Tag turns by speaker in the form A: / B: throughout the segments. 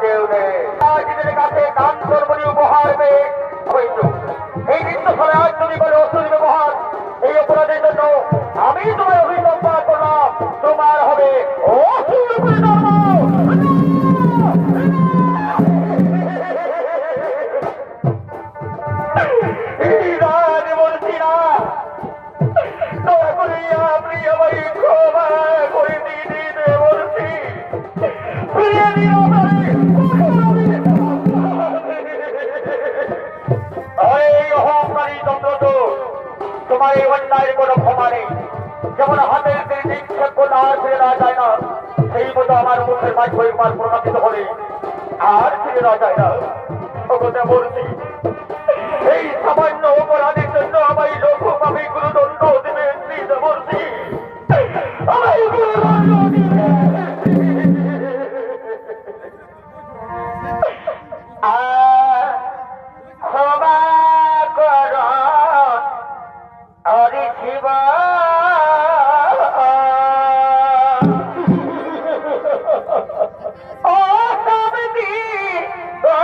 A: কেউ নেই। নিজেদের কাছে দান কর্মী উপহার পেয়ে হইত এই নৃত্য ফলে আজ যদি বলে অসুর ব্যবহার এই অপরাধের জন্য আমি তোমার অভিযোগ করলাম, তোমার হবে অসুর পরিণাম। তোমার এই অন্যায়ের কোনো ক্ষমা নেই। যেমন হাতের নিক্ষেপ করলে আর ফিরে নেওয়া যায় না, সেই মতো আমার মুখের মাঝে একবার প্রকাশিত হলে আর ফিরে নেওয়া যায় না। কথা বলছি এই সামান্য অপরাধের জন্য আমায় লোক আমি গুরুদণ্ড দেবেন, বলছি আমায় গুরুদণ্ড দিবেন। ক্ষমা কর হরি শিব, ও সবদি ও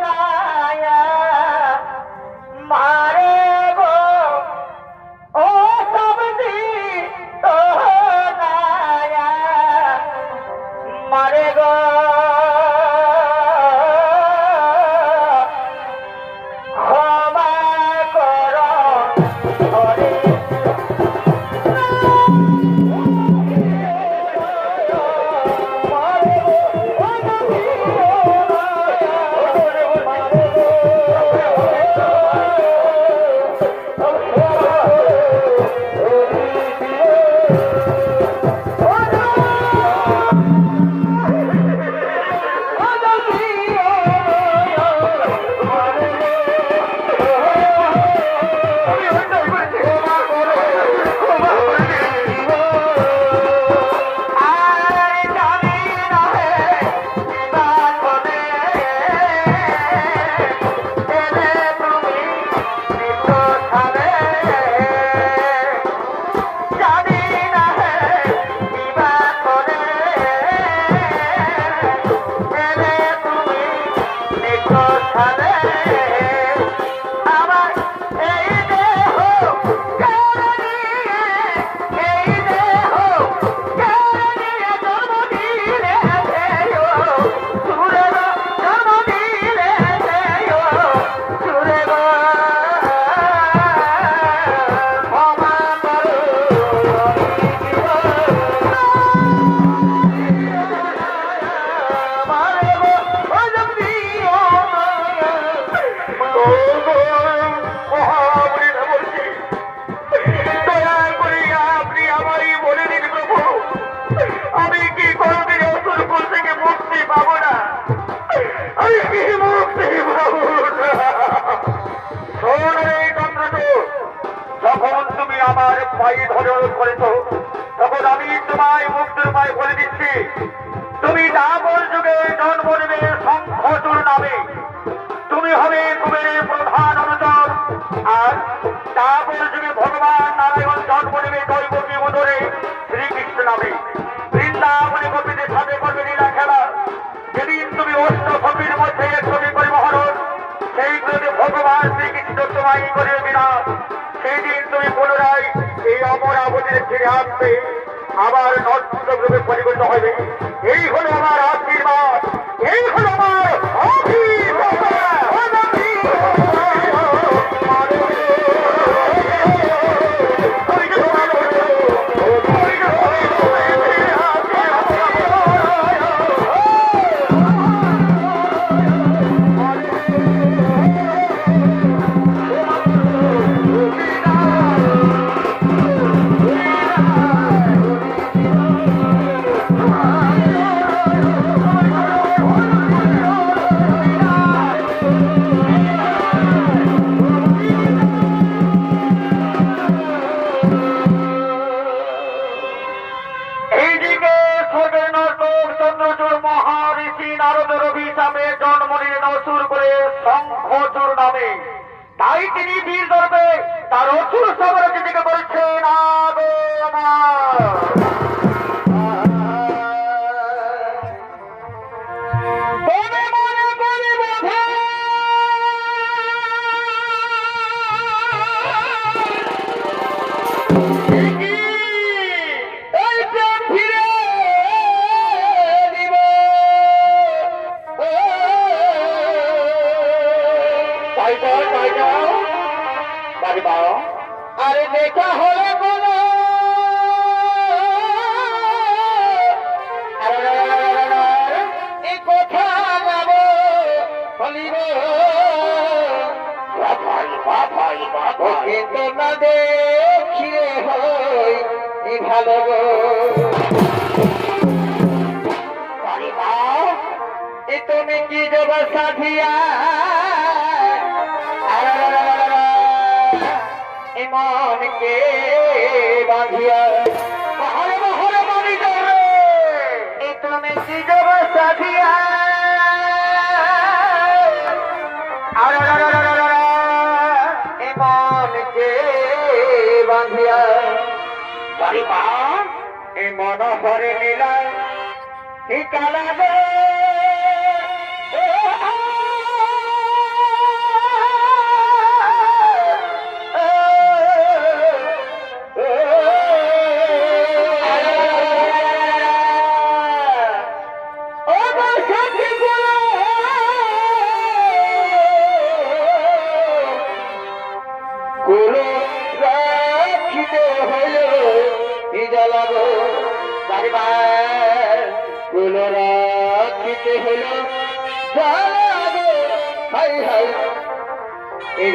A: নায়া মারে গো, ও সবদি ও নায়া মারে গো, ক্ষমা কর হরি। যখন তুমি আমার পায়ে ধরে অনুরোধ করেছ তখন আমি তোমায় মুক্তির পায়ে বলে দিচ্ছি, তুমি দাপর যুগে জন্ম নেবে শঙ্খচূড় নামে, তুমি হবে কুবেরের প্রধান অনুচর। আর দাপর যুগে ভগবান নারায়ণ জন্ম নেবে দৈবকী মধুরে শ্রীকৃষ্ণ নামে, বৃন্দাবনে গোপীদের সাথে করবে লীলা খেলা। যেদিন তুমি অষ্ট ছবির মধ্যে একটি করে মহরণ, সেই ভগবান শ্রীকৃষ্ণ তোমায় করে বিরাট, সেই দিন তুমি পুনরায় এই অমরাবতীর ফিরে আসবে, আবার নর্তরূপে পরিবর্তিত হবে। এই হলো আমার আশীর্বাদ, এই হলো আমার অভিপ্রায়। তাই তিনি বীর গর্বে তার অসুর সাম্রাজ্য থেকে বলছেন, আরে দেখা হলে বলো এই কথা যাবো বলিব কিন্তু না দেখিয়ে হই ভালো তুমি কি দেব সাধিয়া ইমানকে বাঁধিয়া মহরে মহরে মারি যাবে তুমি কি দেব সাধিয়া ইমানকে বাঁধিয়া মন হরে নীলা ঠিকানা গে রাখিতে হল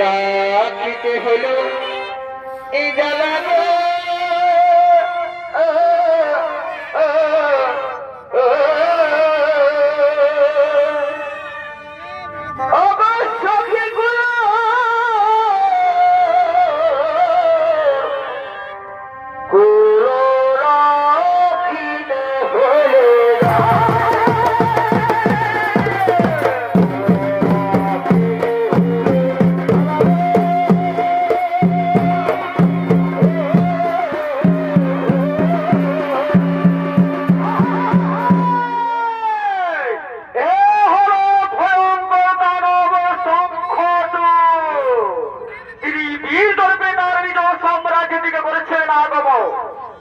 A: রাখিতে হল এই জ্বালানো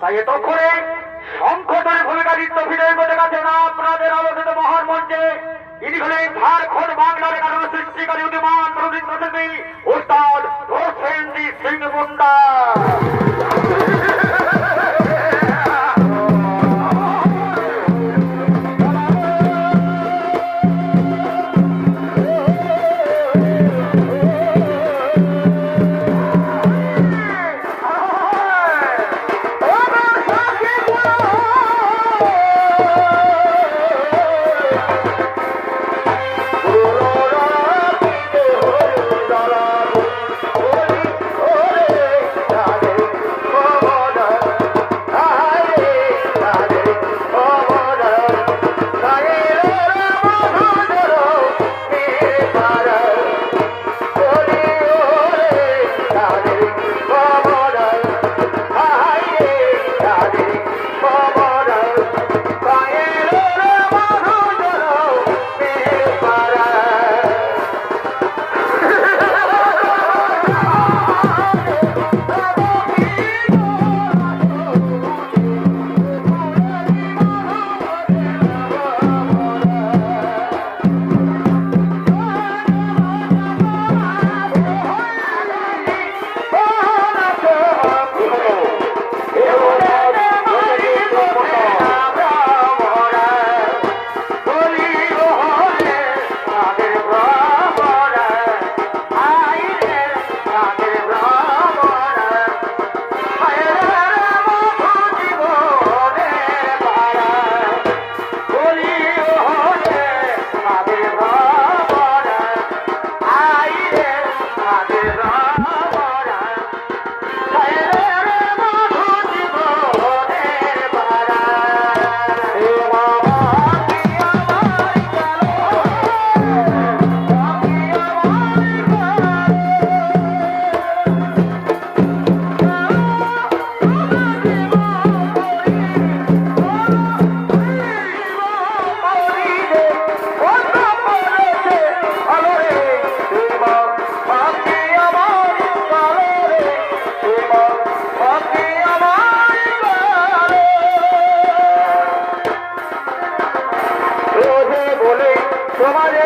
A: তাই তখনই সংকটের ভূমিকা নিত্য ভিড়ের মধ্যে গেছেন আপনাদের আলোচিত মহান মঞ্চে ইনি হলেন ঝাড়খণ্ড বাংলার কারণ সৃষ্টিকারী উদ্যমান প্রবীণ উস্তাদ হোসেনজি সিং মুন্ডা। তোমারে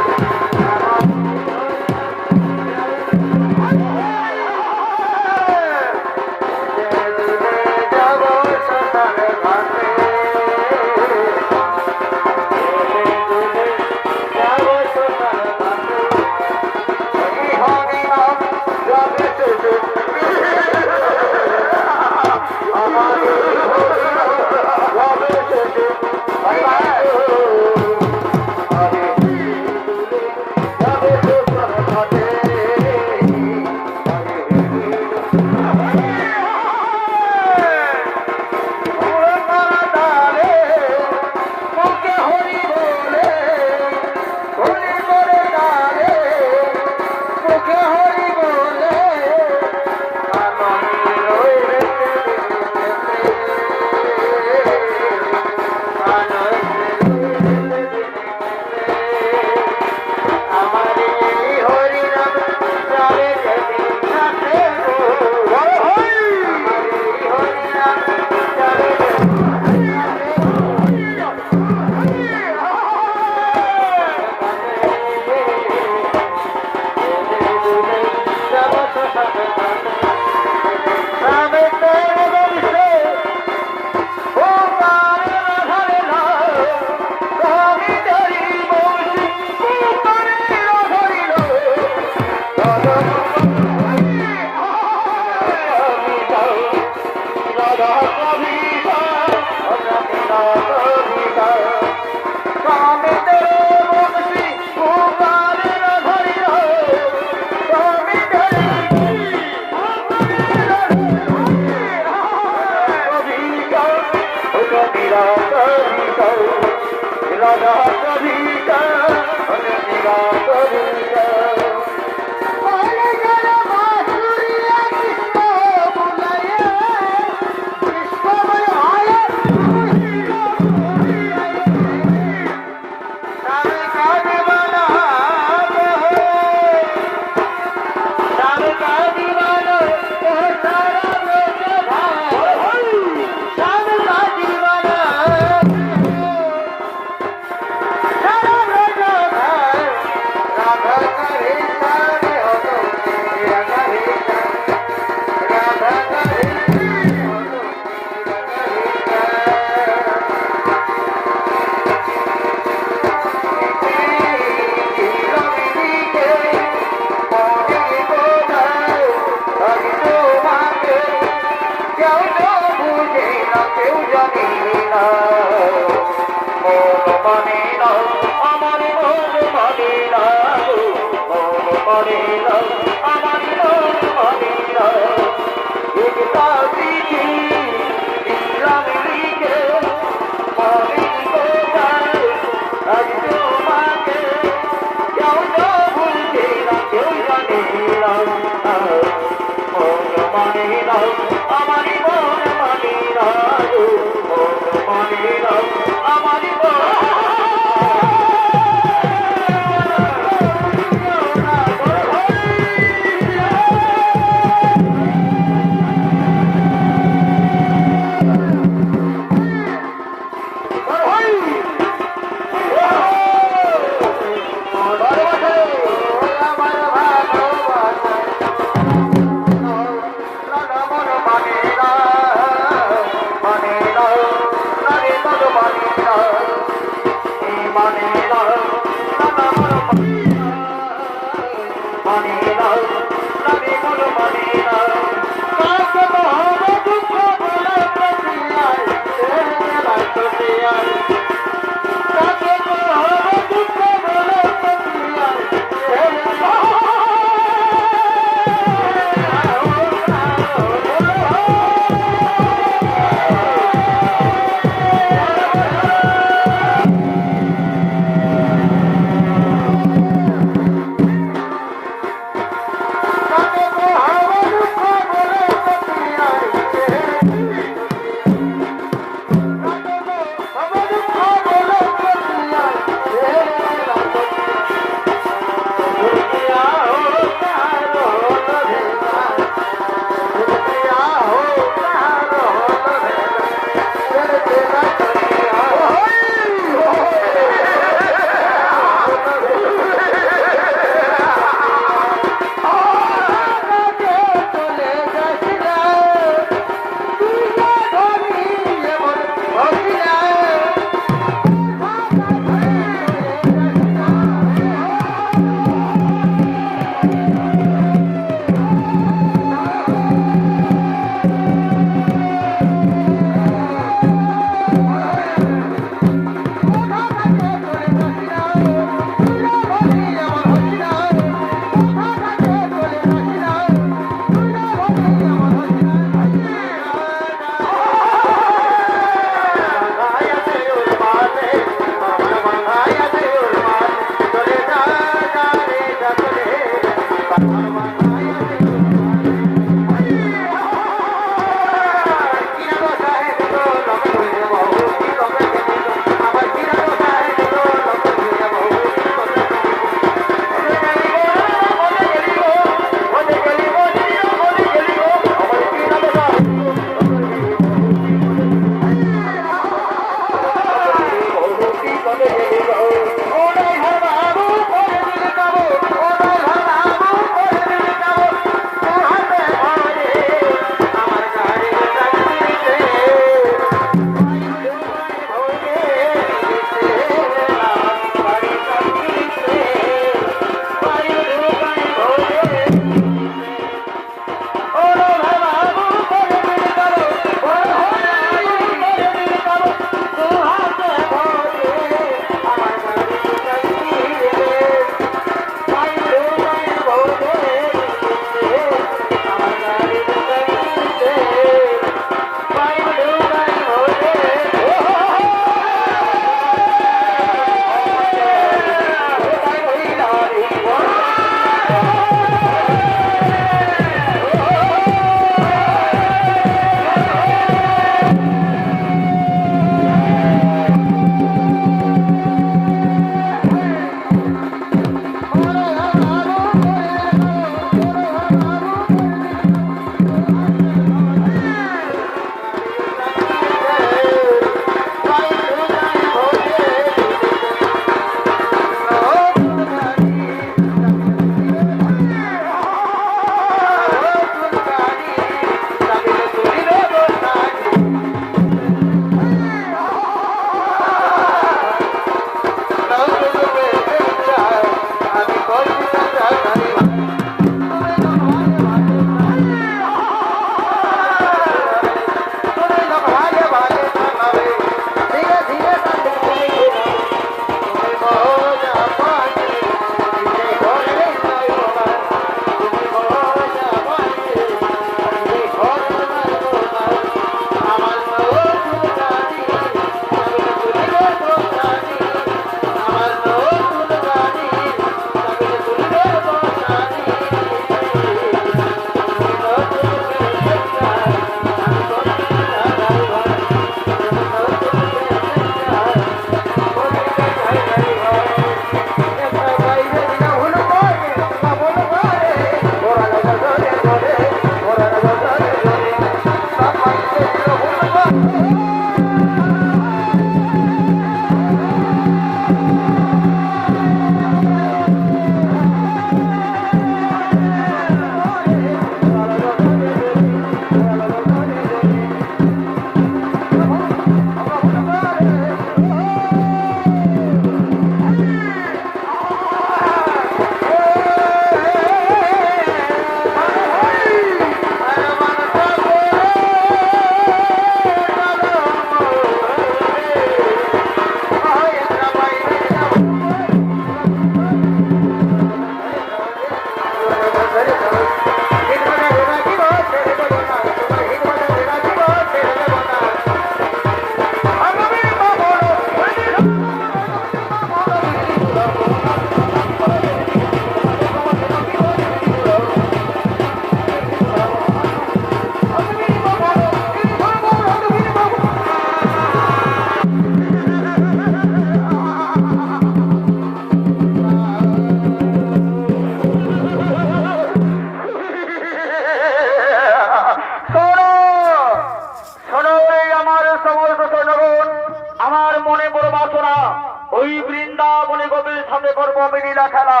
A: ওই বৃন্দাবনে গোপীর সামনে করবো আমি লীলা খেলা।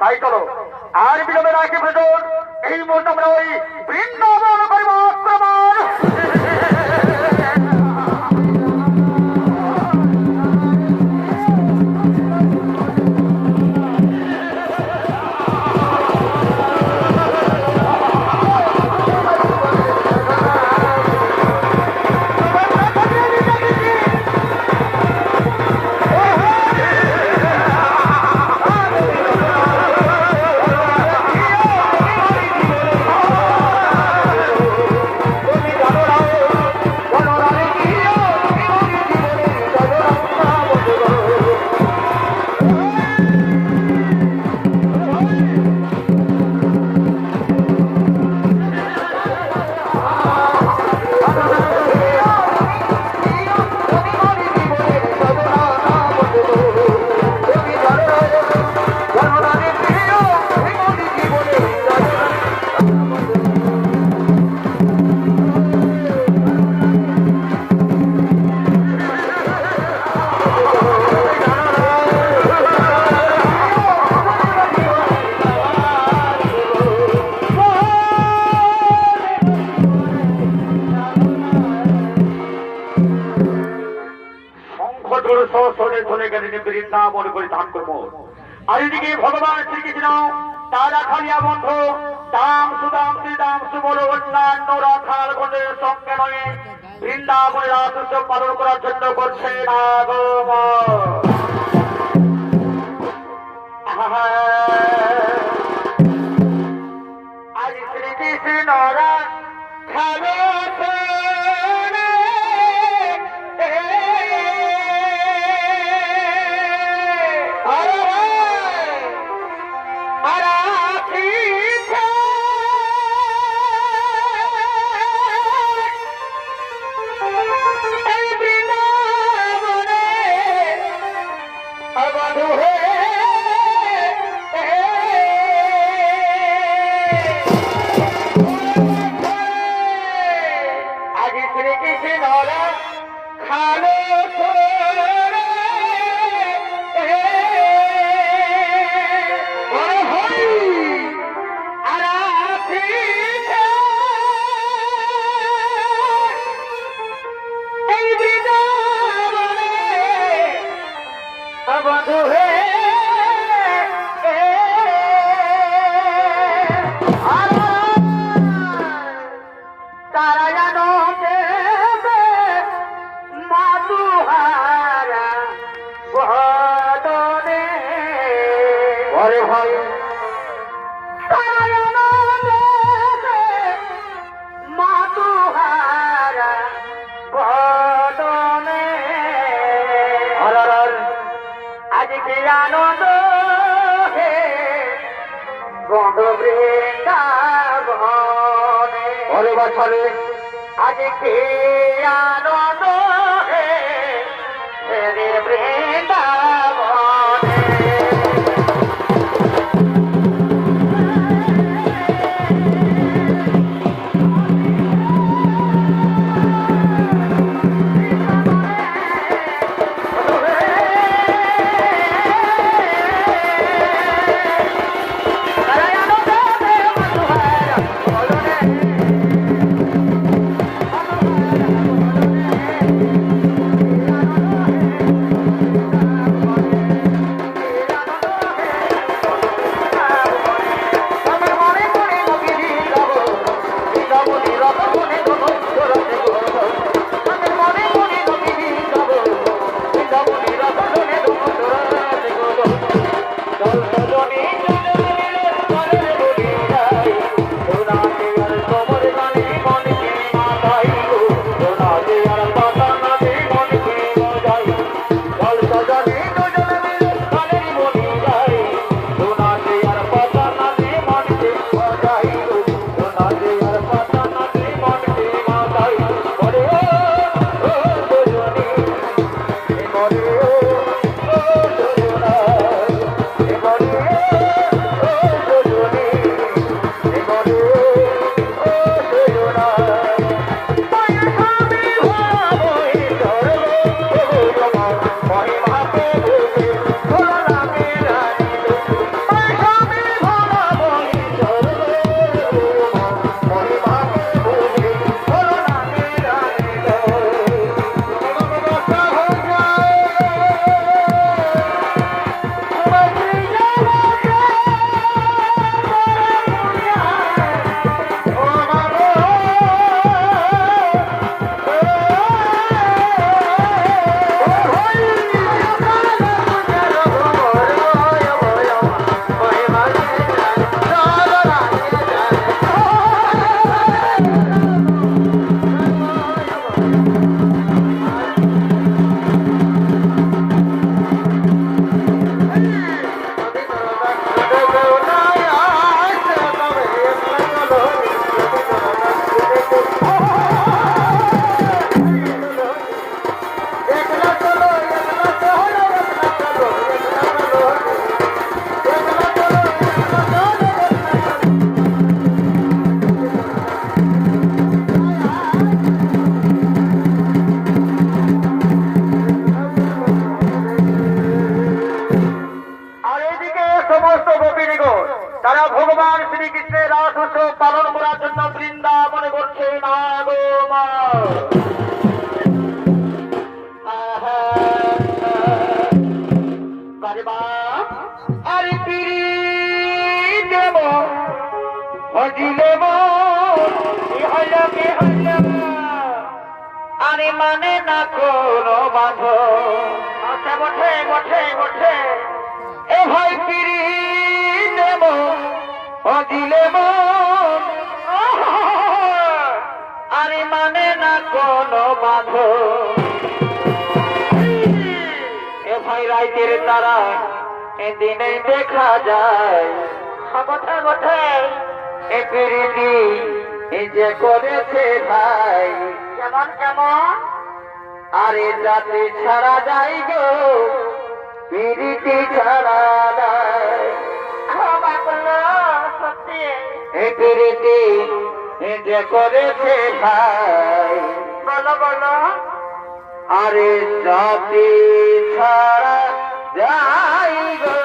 A: তাই চলো আর বিলম্বে রাখি ভেতর, এই মুহূর্তে আমরা ওই বৃন্দাবন করবো আক্রমণ। বৃন্দাবন পরিধান করবো। আর এদিকে ভগবান শ্রীকৃষ্ণ তারা খালিয়া বন্ধু দাম সুদাম শ্রীদাম সুবল অন্যান্য রাখাল গণের সঙ্গে নয় বৃন্দাবনের আদর্শ পালন করার জন্য করছে আজ শ্রীকৃষ্ণ রাখাল আনন্দ হে গন্ধ বৃন্দাবনে ঘরে বছরে আজকে আনন্দ হে বৃন্দাবনে ব্রত পালন করার জন্য বৃন্দাবনে করছে না গো মা। আরে পিড়ি দেব হজিলেব আরে মানে না কোনো বাঁধ। আচ্ছা বটে বটে বটে এ ভাই পিড়ি দেব হজিলেব আরে মানে না কোনো বাঁধ। এ ভাই রাইতের তারা দিনে দেখা যায় বটে বটে এ পিড়িটি যে করেছে ভাই কেমন কেমন আরে জাতি ছাড়া যাই গো পিড়িটি ছাড়া যায় সত্যি এ পিড়িটি যে করেছে ভাই বলো বলো আরে জাতি ছাড়া যাই গো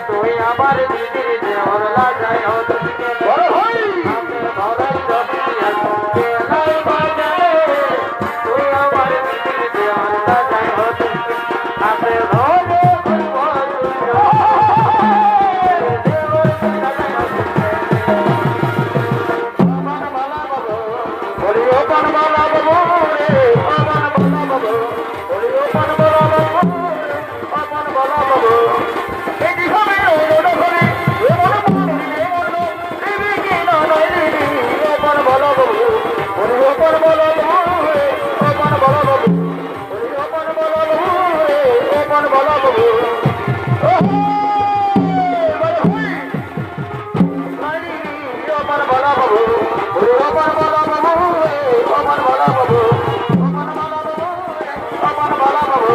B: তুই আমার দিদির দেওয়ার লাগাই
A: বড় ভাই
B: তুই আমার দিদির দেওয়ার লাগাই হাতে ধরে
A: বলিও পানবালা বাবু রে পানবালা বাবু বলিও পানবালা বাবু পানবালা বাবু এই দিশামে ওড়ো ধরে এ মনে মনে মনে দেবী কি না নয় দেবী পানবালা বাবু বলিও পানবালা বাবু রে পানবালা বাবু বলিও পানবালা বাবু রে পানবালা বাবু পানবালা বাবু বলিও পানবালা বাবু পানবালা বাবু পানবালা বাবু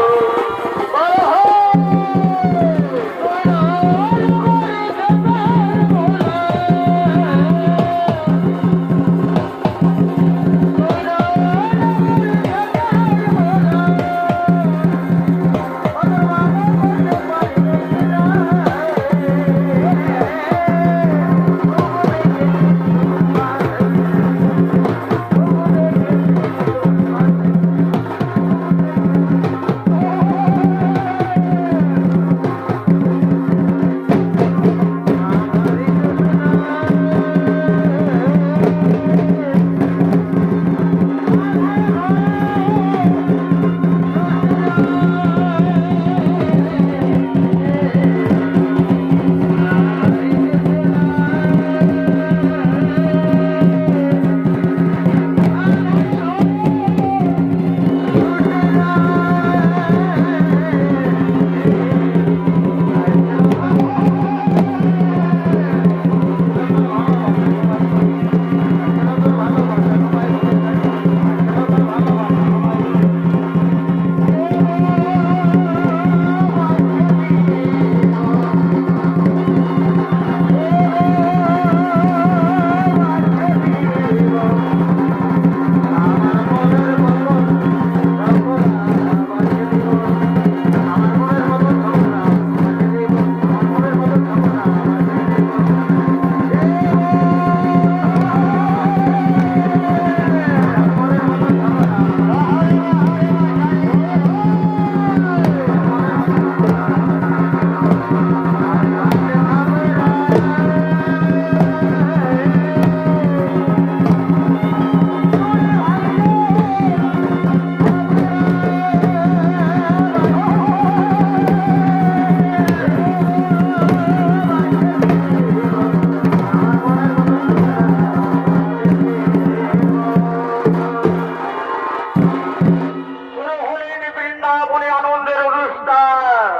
A: বৃন্দাবনে আনন্দের অনুষ্ঠান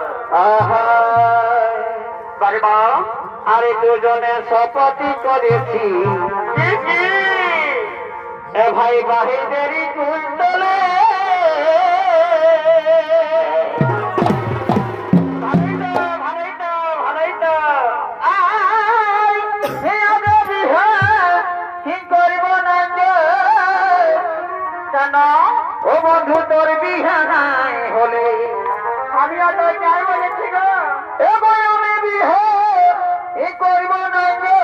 A: বাবা
B: আরে দুজনে শপথি করেছি এ ভাই বাহিদেরই কুণ্ডলে ও বন্ধু তোর বিহা নাই হলে
A: আমি আর যাই বলেছি গো
B: এবার আমি বিহা করব না গো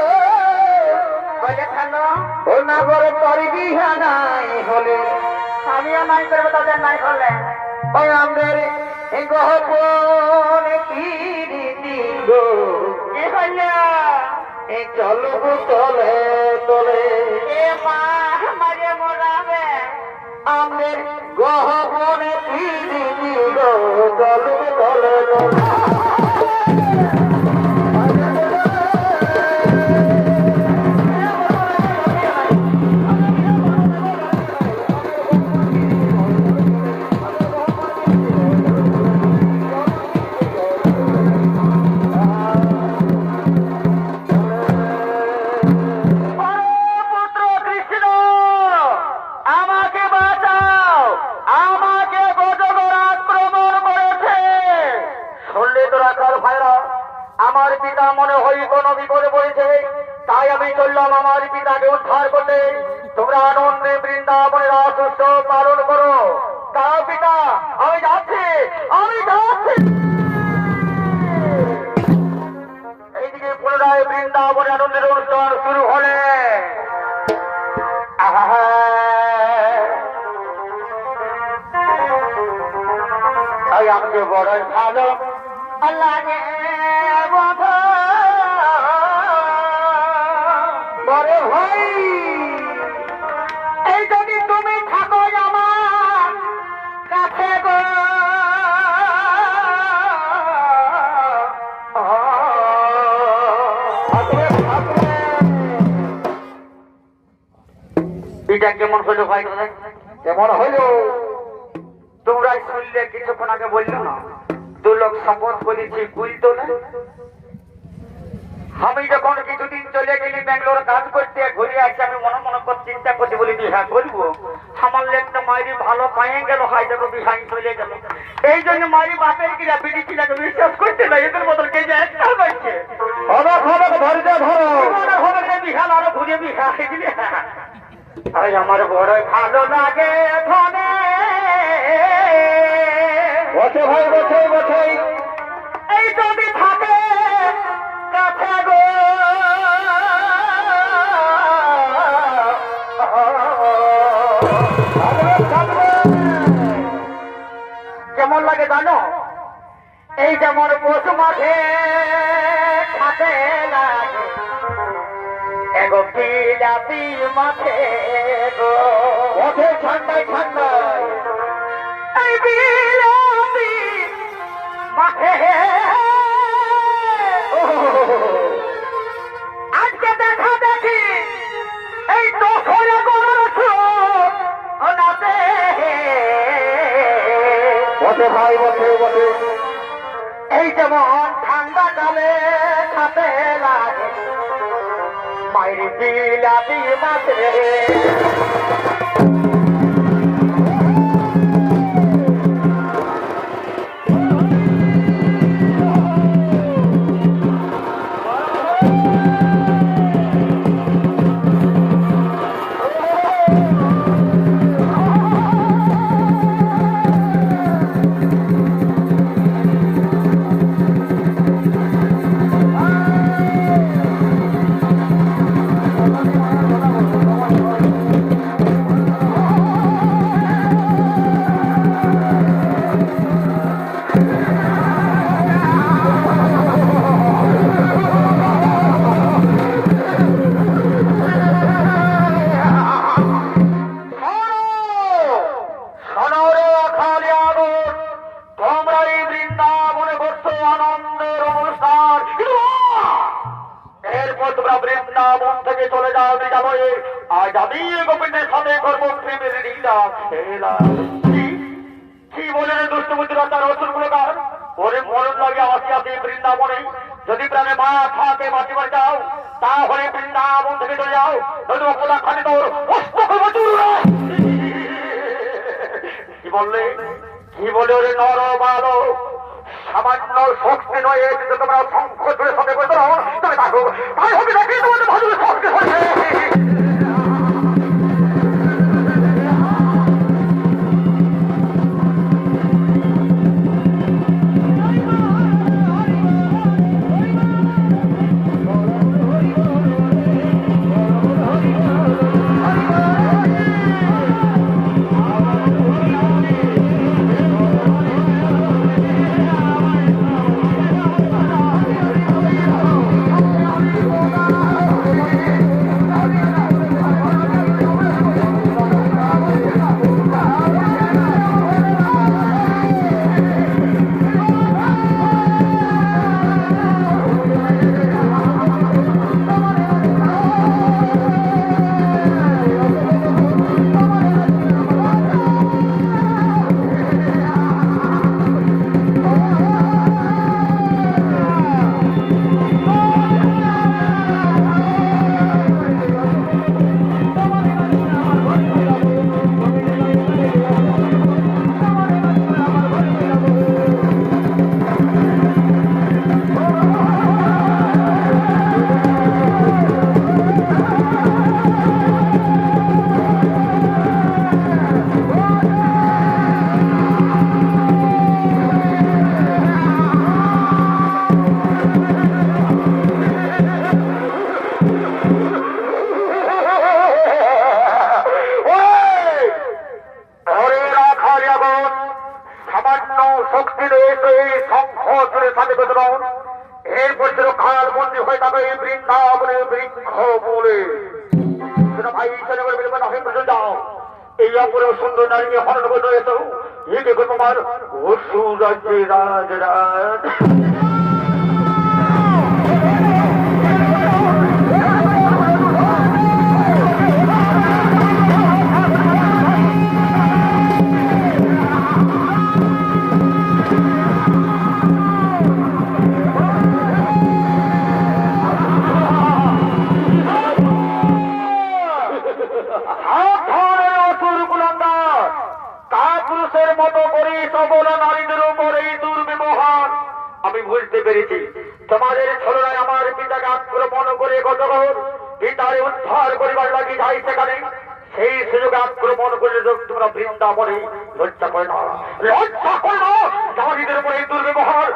A: বলে থানো
B: ও না করে তোর বিহা নাই হলে
A: আমিও নাই করবো তাদের নাই করলে
B: ওই আমাদের গহপন কি গো
A: কি হইয়া
B: এই চলো গো তলে তলে
A: এ মা মারে মোরাবে
B: আমাদের গহপন কি গো চলো গো তলে তলে
A: আমার পিতা মনে হয় কোন বিপদে পড়েছে, তাই আমি চললাম আমার পিতাকে উদ্ধার করতে। তোমরা আনন্দে বৃন্দাবনের রাস উৎসব পালন করো। তাও পিতা, আমি যাচ্ছি। বড়ই ভালো
B: লাগে বন্ধু বড় ভাই এই যদি তুমি থাকো আমার কাছে গো
A: এটা কেমন হলো ভাই
B: কেমন হইলো
A: তোমরা শুনলে কিছুক্ষণ আগে বললো না দু লোক শপথ করেছি বুঝতো না আমি যখন কিছুদিন চলে গেলি ব্যাঙ্গালোর কাজ করতে ঘুরে আসছি আমি মনে মনে করে চিন্তা করছি বলি বিহা করবো আমার লেখটা মায়ের ভালো পায়ে গেল হয়তো বিহাই চলে গেল এই জন্য মায়ের বাপের কিনা বিড়ি ছিলাকে বিশ্বাস করতে না এদের মতন কে যে একটা পাইছে বিহাল আরো ঘুরে বিহা আরে আমার বড় ভালো লাগে ধনে
B: বসে ভাই বসে বসে
A: এই যদি থাকে কাছে গো কেমন লাগে জানো এই যেমন পশু মাঠে খাতে লাগে এগো বিলাতি মাঠে গো
B: বসে ঠান্ডায় ঠান্ডায়
A: এই বিলাতি মাঠে আজকে দেখা দেখি এই তো করে করছো নাতে
B: বসে ভাই বসে বসে
A: এই যেমন ঠান্ডা কালে খাতে লাগে মায়ের বিলাতি মাঠে বৃন্দাবন থেকে চলে যাও বিদ্যালয়ে আজ আমি গোবিন্দের সাথে করবো প্রেমের লীলা খেলা কি বলে দুষ্টবুদ্ধিরা তার অসুরগুলো কার ওরে মরণ লাগে আসি আসি বৃন্দাবনে যদি প্রাণে মা থাকে বাঁচিবার যাও তাহলে বৃন্দাবন থেকে চলে যাও নদী অপলা খালি তোর কি বললে কি বলে ওরে নর বালো সামান্য শক্তি নয় যদি তোমরা শঙ্খ জুড়ে সাথে করে দাও তবে থাকো তাই হবে নাকি তোমাদের ভালো শক্তি হচ্ছে সাথে বেদন এরপর ছিল কাল বন্দী হয়ে যাবে এই বৃন্দাবনের বৃক্ষ বলে ভাই ছেলে বলে বেলবেন আমি প্রচুর যাও এই অপরে সুন্দর নারী নিয়ে হরণ করে রয়েছে এই দেখুন তোমার অসুর রাজ্যে রাজরাজ কাপুরুষের মতো করে সকল নারীদের উপর এই দুর্ব্যবহার আমি বুঝতে পেরেছি তোমাদের ছলনায় আমার পিতাকে আক্রমণ করে গতকাল পিতারে উদ্ধার করিবার লাগি যাই সেখানে সেই সুযোগে আক্রমণ করে তোমরা বৃন্দাবনে লজ্জা করে না লজ্জা করে না নারীদের উপর এই দুর্ব্যবহার